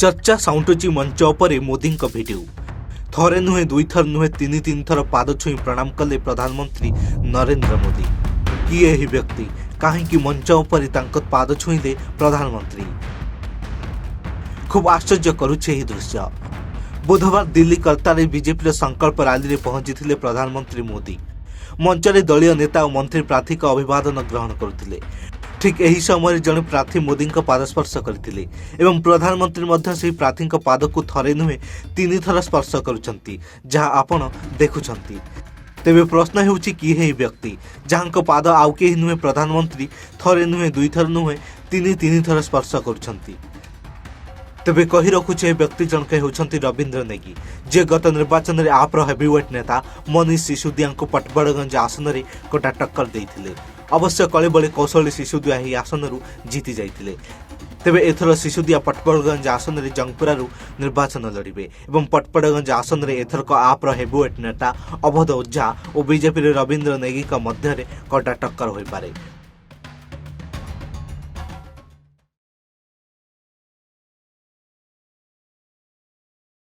चर्चा साउंटुची मंच उपरे मोदी भिडियो थरे नुहे दुई थर नुहे तीन तीन थर पाद छुई प्रणाम कले प्रधानमंत्री नरेंद्र मोदी। किए ही व्यक्ति कहीं मंच उपरे पाद छुईले प्रधानमंत्री। खूब आश्चर्य करुचे दृश्य। बुधवार दिल्ली कलतारे बीजेपी संकल्प रैली में पहुंची प्रधानमंत्री मोदी मंचरे दलीय नेता और मंत्री प्रार्थी का अभिवादन ग्रहण करुले। ठीक यही समय जड़े प्रार्थी मोदी पाद स्पर्श करते एवं प्रधानमंत्री मध्य से प्रार्थी पाद को थरे नुहे तीन थर स्पर्श करुछंती जहाँ आपण देखुछंती। तेबे प्रश्न होउछि कि हे व्यक्ति जहाँ पाद आउ केही नुहे प्रधानमंत्री थरे नुहे दुई थर नुहे तीन थर स्पर्श करुछंती। तेबे कही रखुचे व्यक्ति जनक होउछंती रविंद्र नेगी जे गत निर्वाचन में आप्र हेवीवेट नेता मनीष सिसोदिया को पटबड़गंज आसन में कटा टक्कर देइथिले। अवश्य कले बळे कौशली सिसोदिया ही आसन जीति जाइथिले। तेबे एथर सिसोदिया पटबड़गंज आसन में जंगपुरारू निर्वाचन लड़िबे एवं पटबड़गंज आसन में एथरक आप्र हेवीवेट नेता अवध ओझा और बीजेपी रविंद्र नेगी मध्य कटा टक्कर होइपारे।